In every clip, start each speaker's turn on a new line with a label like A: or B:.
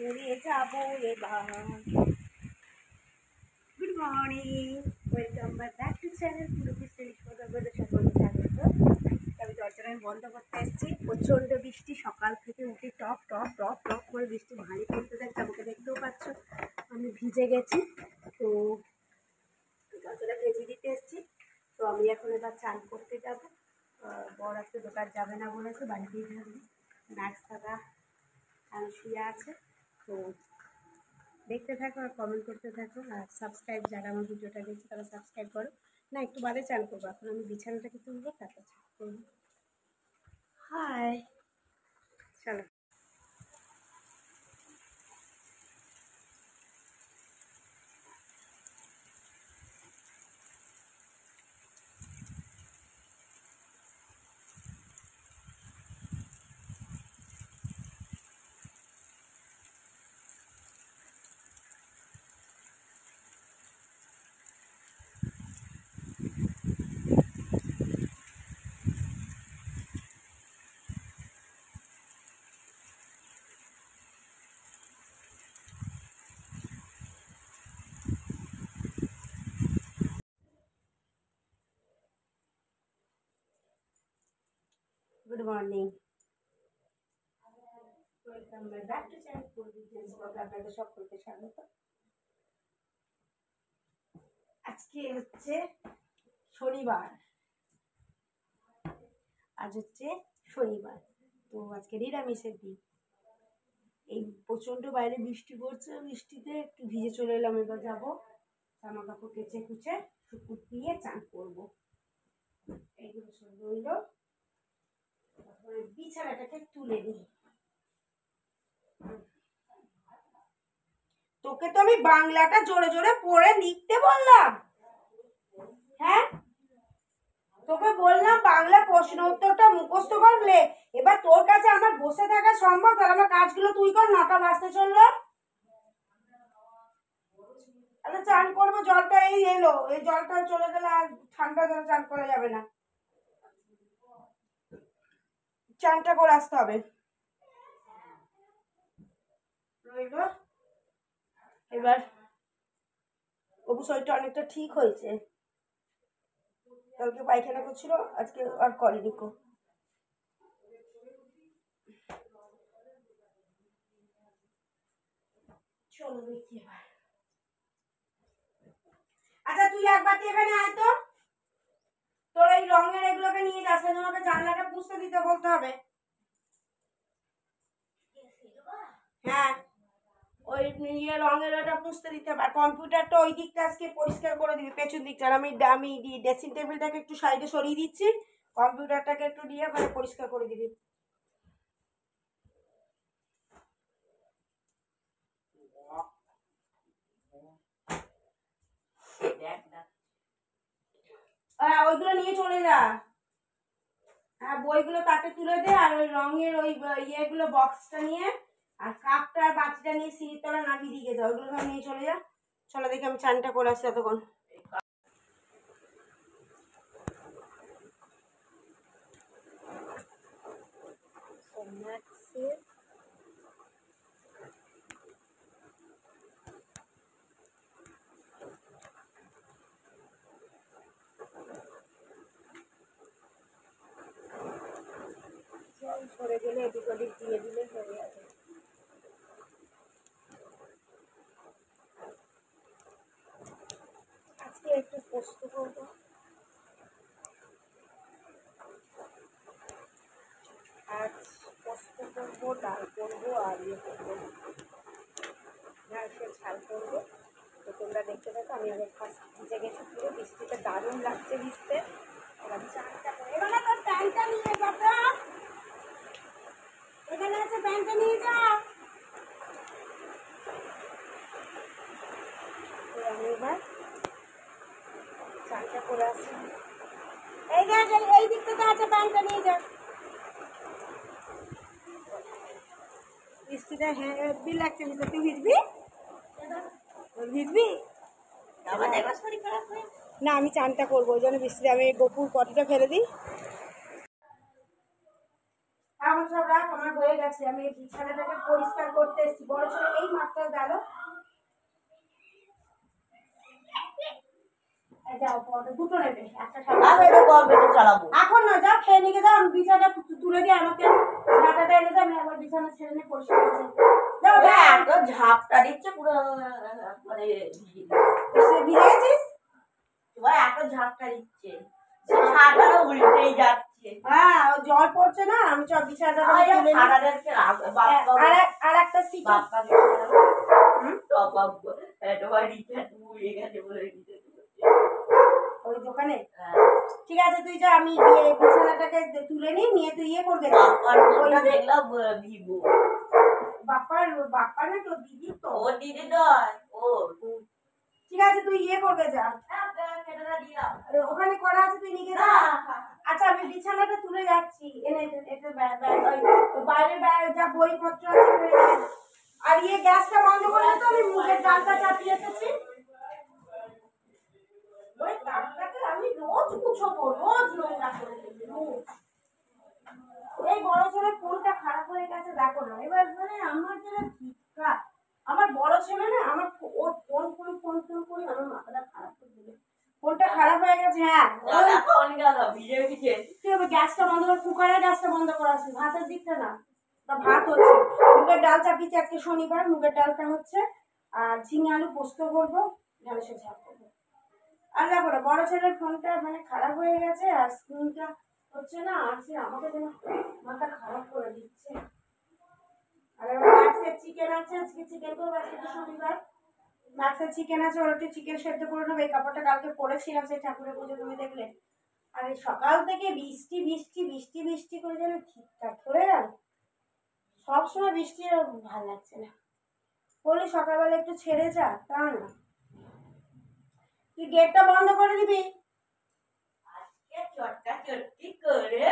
A: উড়ে যাবো এবার। Good morning, welcome back to channel পুরোপুরি সকলকে স্বাগত। আমি দরজাটা বন্ধ করতে এসেছি। প্রচণ্ড বৃষ্টি, সকাল থেকে উঠে টপ টপ টপ টপ করে বৃষ্টি ভারী পড়তে থাকছে। আমাকে দেখতেও পাচ্ছ আমি ভিজে গেছি। তো দরজাটা ভেজে দিতে এসেছি। তো আমি এখন এবার চান করতে যাবো। বর আজকে দোকান যাবে না বলেছে, বাড়িতেই থাকবে। নার্স থাকা আর শুয়ে আছে। তো দেখতে থাকো আর কমেন্ট করতে থাকো, আর সাবস্ক্রাইব যারা আমার ভিডিওটা দেখছে তারা সাবস্ক্রাইব করো। না, একটু বাদে চান করবো, এখন আমি বিছানাটাকে তুলবো, তারপর চান করবো। হাই, চলো। Good morning, welcome back to channel আপনাদের সকলকে স্বাগত। আজকে হচ্ছে শনিবার, আজ হচ্ছে শনিবার। তো আজকে নিরামিষের দিন। এই প্রচণ্ড বাইরে বৃষ্টি পড়ছে, বৃষ্টিতে একটু ভিজে চলে এলাম। এবার যাবো জামা কাপড় কেচে কুচে শুকুর দিয়ে চান করবো। এইগুলো সব রইল, বিছানাটাকে তুলে নিই। তোকে তো আমি বাংলাটা জোরে জোরে পড়ে লিখতে বললাম, হ্যাঁ তোকে বললাম বাংলা প্রশ্ন উত্তরটা মুখস্থ করলে। এবার তোর কাছে আমার বসে থাকা সম্ভব? তাহলে আমার কাজগুলো তুই কর, 9টা বাজতে চললো। তাহলে চান করবো, জলটা এই এলো, এই জলটা চলে গেলে আর ঠান্ডা জলে চান করা যাবে না, চানটা করে আসতে হবে। এবার অবু শরীরটা অনেকটা ঠিক হয়েছে। কালকে পায়খানা করছিল, আজকে আর করেনি কো। চলো দেখি এবার। আচ্ছা তুই এক বাটি এখানে আয় তো, তোর এই রঙের এগুলোকে নিয়ে যাস, আমাকে জানলাটা পুষতে দিতে বলতে হবে। হ্যাঁ, ওই ইয়ে রঙের ওটা পুষতে দিতে হবে। আর কম্পিউটারটা ওই দিকটা আজকে পরিষ্কার করে দিবি, পেছন দিকটা। আর আমি ড্রেসিং টেবিলটাকে একটু সাইডে সরিয়ে দিচ্ছি, কম্পিউটারটাকে একটু দিয়ে ওখানে পরিষ্কার করে দিবি। ওইগুলো নিয়ে চলে যা। হ্যাঁ, বইগুলো তাকে তুলে দে, আর ওই রঙের ওই ইয়েগুলো বক্সটা নিয়ে আর কাপটা আর বাটিটা নিয়ে সিঁড়ির তলা নামিয়ে দিয়ে যাও। ওইগুলো সব নিয়ে চলে যা। চলো দেখি আমি চানটা করে আসছি ততক্ষণ। সরে গেলে এদিক ওদিক দিয়ে দিলে হয়ে যাবে। আজকে একটু পোস্ত করবো, আর পোস্ত করবো, ডাল করবো, আর ইয়ে করবো, সে ঝাল করবো। তো তোমরা দেখতে থাকো। আমি আগে ফার্স্ট ভিজে গেছি পুরো, বৃষ্টিতে দারুণ লাগছে ভিজতে। এবার চানটা করে, এবার তোর প্যান্টটা নিয়ে যাবো, এখানে আছে প্যান্টটা নিয়ে যাও। আমি এবার চানটা করে আসি। এই দিকটাতে আছে, প্যান্টটা নিয়ে যাও। বৃষ্টিটা হ্যাঁ হেব্বি লাগছে, ভিজে। তুই ভিজবি? ভিজবি না, আমি চানটা করবো, ওই জন্য বৃষ্টিতে আমি গপুর পটিটা ফেলে দিই। আমার সব রাখ, আমার হয়ে গেছে। আছে, আমি এই বিছানাটাকে পরিষ্কার করতে এসেছি। বড় ছেলে এই মাত্র গেল। যাও দুটো নেবে, একটা চালাবো এখন না, যাও খেয়ে নিয়ে যাও। আমি বিছানাটা তুলে দিয়ে আমাকে ঝাঁটাটা এনে দাও, আমি একবার বিছানা ছেড়ে নিয়ে পরিষ্কার করছি। যাও, এত ঝাপটা দিচ্ছে পুরো, মানে ভিজে গেছিস। তোমার এত ঝাপটা দিচ্ছে, ছাতাটা উল্টেই যাচ্ছে। হ্যাঁ, জল পড়ছে না, আমি সব বিছানাটা আর একটা সিট ওই দোকানে। ঠিক আছে, তুই যা, আমি বিছানাটাকে তুলে নিয়ে তুই ইয়ে করবে। দেখলাম ভিভো বাপ্পার না, তো দিদি, তো ও দিদি নয় ও। ঠিক আছে, তুই ইয়ে করবে যা, ওখানে করা আছে, তুই নিয়ে যা। আচ্ছা, আমি বিছানাটা তুলে যাচ্ছি, এনে এটা বাইরে যা বইপত্র আছে। আর ইয়ে গ্যাসটা বন্ধ করে তো, আমি মুখের ডালটা চাপিয়ে এসেছি। ওই তারটাকে আমি রোজ মুছবো, রোজ নোংরা করে দেবো, রোজ। এই বড় ছেলে ফোনটা খারাপ হয়ে গেছে, দেখো না এবার, মানে আমার যেটা ভিক্ষা। আমার বড় ছেলে না, আমার ওর ফোন করে আমার মাথাটা খারাপ করে দিল। ফোনটা খারাপ হয়ে গেছে। হ্যাঁ, তুই আবার গ্যাসটা বন্ধ কর, কুকারের গ্যাসটা বন্ধ করে আসবি, ভাতের দিকটা না। ভাত হচ্ছে, মুগের ডাল চাপিয়েছি, আজকে শনিবার, মুগের ডালটা হচ্ছে। আর ঝিঙে আলু পোস্ত করবো, ঢেঁড়সের ঝাল করবো। আর দেখো না, বড় ছেলের ফোনটা মানে খারাপ হয়ে গেছে, আর স্ক্রিনটা হচ্ছে না, আর সে আমাকে যেন মাথা খারাপ করে দিচ্ছে। আর ম্যাক্সের চিকেন আছে, আজকে চিকেন করবো, আজকে তো শনিবার। ম্যাক্সের চিকেন আছে, ওর একটু চিকেন সেদ্ধ করে নেবো। এই কাপড়টা কালকে পরেছিলাম, সেই ঠাকুরের পুজো, তুমি দেখলে। আর এই সকাল থেকে বৃষ্টি বৃষ্টি বৃষ্টি বৃষ্টি করে যেন ঠিকঠাক ধরে গেল। সবসময় বৃষ্টি ভালো লাগছে না, বলি সকালবেলা একটু ছেড়ে যা, তা না। তুই গেটটা বন্ধ করে দিবি। আজকে চটকা চটকি করে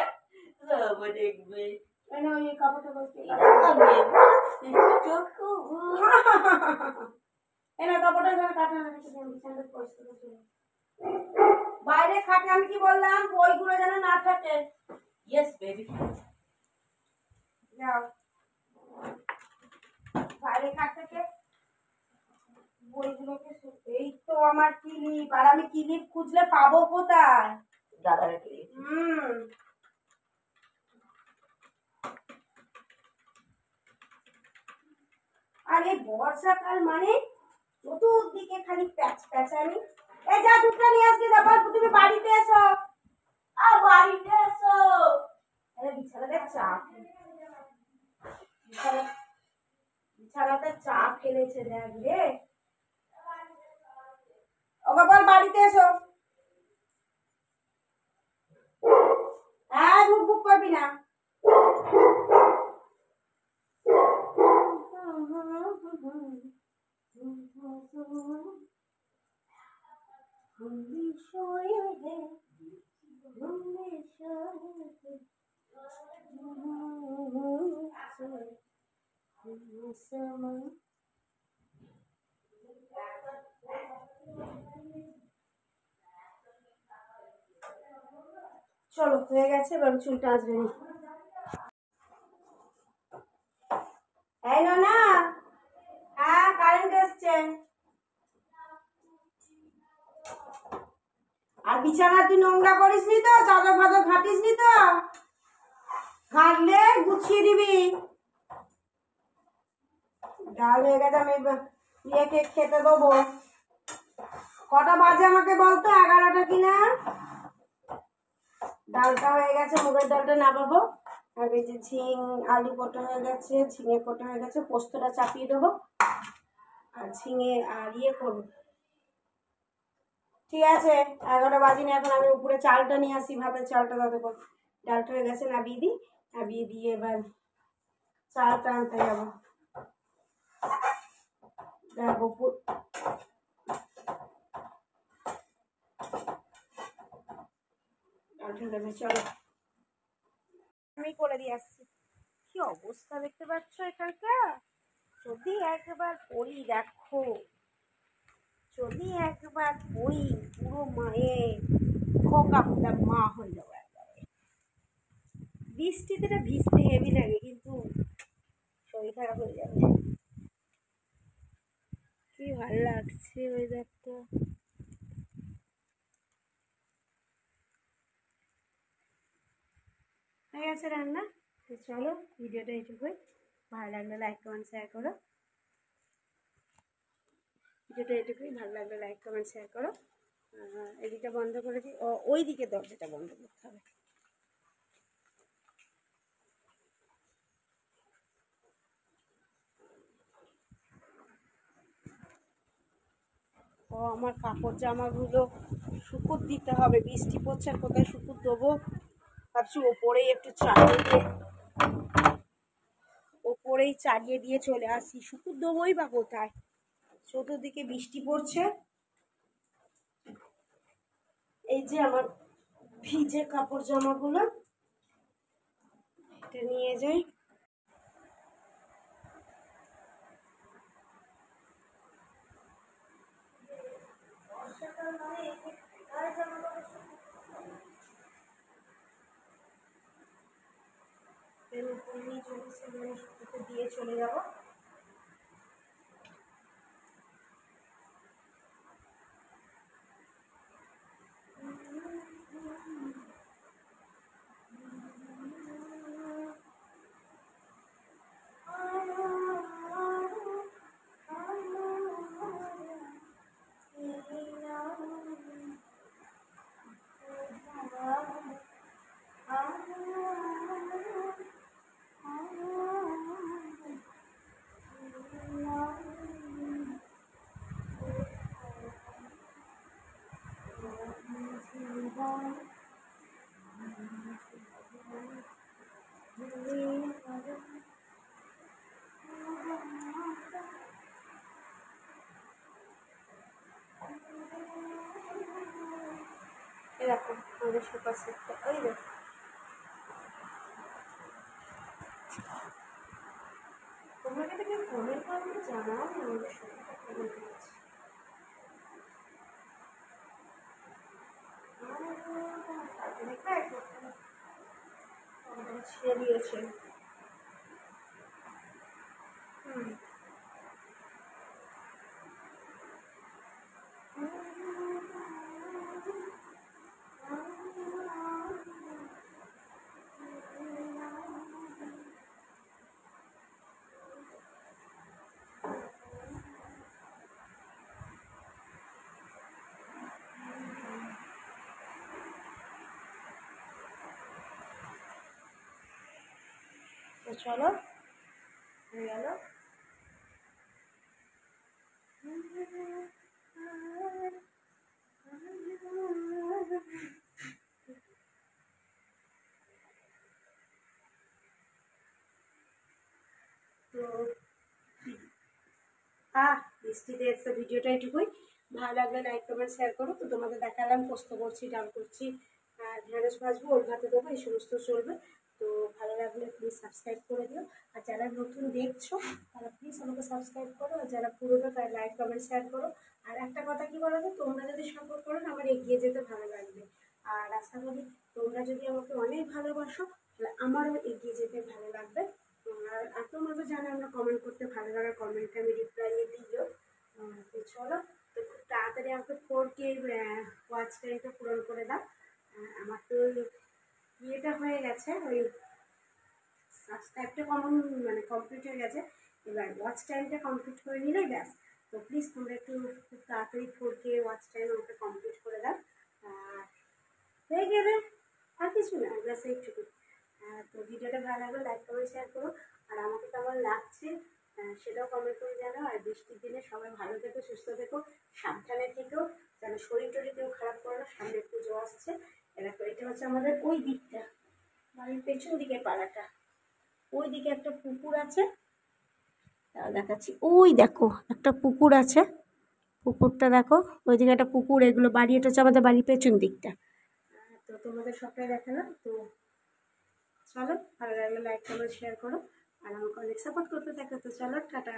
A: দেখবে। বাইরে খাটে, আমি কি বললাম, বইগুলো যেন না থাকে। ইয়েস বেবি, যাও বাইরে খাট থেকে বইগুলোকে। এই তো আমার ক্লিপ, আর আমি ক্লিপ খুঁজলে পাবো কোথায়? দাদার ক্লিপ। আর এই বর্ষাকাল মানে চতুর্দিকে খালি প্যাচ প্যাচানি। এই যা, দুধটা নিয়ে আসবি, তারপর তুমি বাড়িতে এসো। আর বাড়িতে এসো। বিছানাতে চাপ, বিছানাতে চাপ ফেলেছে, দেখ রে। ও বাবা, বাড়িতে এসো। হ্যাঁ, বুক বুক করবি না। চলো, হয়ে গেছে, এবার চুলটা আসবে না। এই না, হ্যাঁ কারেন্ট এসছে। আর বিছানা তুই নোংরা করিস নি তো, চাদর ফাদর ঘাটিস নি তো? ঘাটলে গুছিয়ে দিবি। ডাল হয়ে গেছে, আমি ইয়েকে খেতে দেবো। কটা বাজে আমাকে বলতো, 11টা কিনা? ডালটা হয়ে গেছে, মুগের ডালটা নামাবো। আর এই যে ঝিং আলু কোটা হয়ে গেছে, ঝিঙে কোটা হয়ে গেছে, পোস্তটা চাপিয়ে দেবো। আর ঝিঙে আর ইয়ে করবো। ঠিক আছে, 11টা বাজিনি, এখন আমি উপরে চালটা নিয়ে আসি, ভাতের চালটা দাদা। ডালটা হয়ে গেছে, নাবিয়ে দিই। নাবিয়ে দিয়ে এবার চালটা আনতে যাবো। দেখো চলো, আমি করে দিয়ে আসছি। কি অবস্থা দেখতে পাচ্ছ এখানটা? যদি একবার পড়ি, দেখো, যদি একবার পড়ি, পুরো মায়ের খোকা খোকা মা হয়ে যাবো একবারে। বৃষ্টিতে ভিজতে হেভি লাগে, কিন্তু শরীর খারাপ হয়ে যাবে। কি ভালো লাগছে ওয়েদারটা। হয়ে গেছে রান্না। তো চলো ভিডিওটা এইটুকুই। ভালো লাগলে লাইক কমেন্ট শেয়ার করো। ভিডিওটা এইটুকুই, ভালো লাগলে লাইক কমেন্ট শেয়ার করো। এদিকটা বন্ধ করে দিই, ওই দিকে দরজাটা বন্ধ করতে হবে। আমার কাপড় জামাগুলো শুকুর দিতে হবে, বৃষ্টি পড়ছে আর কোথায় শুকুর দেবো। ভাবছি ওপরেই একটু চালিয়ে দিয়ে চলে আসি। শুকুর দেবোই বা কোথায়, চতুর্দিকে বৃষ্টি পড়ছে। এই যে আমার ভিজে কাপড় জামাগুলো, এটা নিয়ে যাই। দিয়ে চলে যাবো। এরকম আমাদের সুপার সেটটা, ওই দেখো। তোমরা কিন্তু কেউ কমেন্ট করবে, জানাও আমাদের সুপারটা কেমন হয়েছে। ছিঁড়ে দিয়েছে। তো চলো, হয়ে গেল। তো বৃষ্টিতে একটা ভিডিওটা এটুকুই। ভালো লাগলে লাইক কমেন্ট শেয়ার করো। তো তোমাদের দেখালাম পোস্ত করছি, ডাল করছি, ঢেঁড়স ভাজবো, ওল ভাতে দেবো, এই সমস্ত চলবে। তো ভালো লাগলে প্লিজ সাবস্ক্রাইব করে দিও। আর যারা নতুন দেখছো তারা প্লিজ আমাকে সাবস্ক্রাইব করো, আর যারা পুরোনো তারা লাইক কমেন্ট শেয়ার করো। আর একটা কথা কি বলো তো, তোমরা যদি সাপোর্ট করো না, আমার এগিয়ে যেতে ভালো লাগবে। আর আশা করি তোমরা যদি আমাকে অনেক ভালোবাসো তাহলে আমারও এগিয়ে যেতে ভালো লাগবে। আর তোমরা তো জানো আমরা কমেন্ট করতে ভালো লাগে, কমেন্টে আমি রিপ্লাই দিও। তো চলো, তো খুব তাড়াতাড়ি আমাকে 4K ওয়াচ টাইমটা পূরণ করে দাও। আমার তো ইয়েটা হয়ে গেছে, ওই সাবস্ক্রাইবটা কমপ্লিট হয়ে গেছে। এবার ওয়াচ টাইমটা কমপ্লিট করে নিলেই ব্যাস। তো প্লিজ তোমরা একটু খুব তাড়াতাড়ি 4K ওয়াচ টাইম আমাকে কমপ্লিট করে দাও। হয়ে গেলে আর কিছু না, ব্যাস এইটুকু। তো ভিডিওটা ভালো লাগলে লাইক কমেন্ট শেয়ার করো। আর আমাকে কেমন লাগছে সেটাও কমেন্ট করে জানাও। আর বৃষ্টির দিনে সবাই ভালো থেকো, সুস্থ থেকো, সাবধানে থেকো, যেন শরীর টরীর কেউ খারাপ করো না। সামনে পুজো আসছে। এরকম, এটা হচ্ছে আমাদের ওই দিকটা, বাড়ির পেছন দিকের পাড়াটা। ওই দিকে একটা পুকুর আছে, দেখাচ্ছি। ওই দেখো একটা পুকুর আছে, পুকুরটা দেখো, ওইদিকে একটা পুকুর। এগুলো বাড়ি, এটা হচ্ছে আমাদের বাড়ির পেছন দিকটা। তো তোমাদের সবটাই দেখালাম। তো চলো, ভালো লাগলে লাইক কমেন্ট শেয়ার করো, আর আমাকে অনেক সাপোর্ট করতে থাকো। তো চলো, টাটা।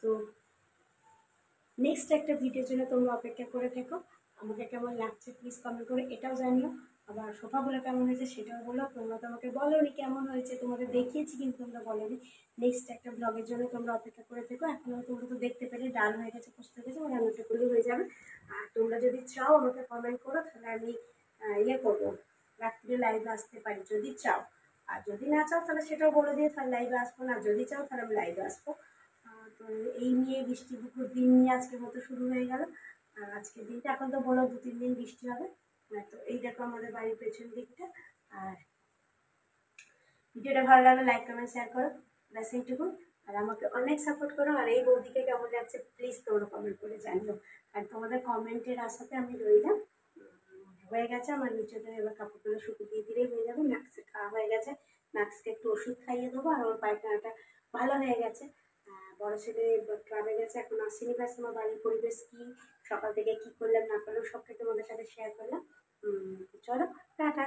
A: তো নেক্সট একটা ভিডিওর জন্য তোমরা অপেক্ষা করে থেকো। আমাকে কেমন লাগছে প্লিজ কমেন্ট করে এটাও জানিও। আবার সোফাগুলো কেমন হয়েছে সেটাও বলো। তোমরা তো আমাকে বলোনি কেমন হয়েছে, তোমাদের দেখিয়েছি কিন্তু তোমরা বলোনি। নেক্সট একটা ব্লগের জন্য তোমরা অপেক্ষা করে থেকো। এখনও তোমরা তো দেখতে পেলে ডাল হয়ে গেছে, পোস্ত হয়ে গেছে, মানে রান্নাটা করলে হয়ে যাবে। আর তোমরা যদি চাও আমাকে কমেন্ট করো, তাহলে আমি ইয়ে করবো, রাত্রে লাইভে আসতে পারি যদি চাও। আর যদি না চাও তাহলে সেটাও বলে দিও, তাহলে লাইভে আসবো না। যদি চাও তাহলে আমি লাইভে আসবো। তো এই নিয়ে বৃষ্টি দুপুর দিন নিয়ে আজকের মতো শুরু হয়ে গেল। আর আজকের দিনটা এখন তো বলো 2-3 দিন বৃষ্টি হবে। তো এই দেখো আমাদের বাড়ির পেছন দিকটা। আর ভিডিওটা ভালো লাগলে লাইক কমেন্ট শেয়ার করো, ব্যাস এইটুকু। আর আমাকে অনেক সাপোর্ট করো। আর এই বৌদিকে কেমন লাগছে প্লিজ তোমরা কমেন্ট করে জানিও। আর তোমাদের কমেন্টের আশাতে আমি রইলাম। হয়ে গেছে আমার নিচেতে, এবার কাপড়গুলো শুকিয়ে দিয়ে দিলেই হয়ে যাবে। ম্যাক্সে খাওয়া হয়ে গেছে, ম্যাক্সকে একটু ওষুধ খাইয়ে দেবো। আর ওর পায়খানাটা ভালো হয়ে গেছে। বড় ছেলে ক্লাবে গেছে, এখন আসেনি। ব্যাস আমার বাড়ির পরিবেশ কি, সকাল থেকে কি করলাম না করলাম সবটাই তোমাদের সাথে শেয়ার করলাম। চলো টাটা।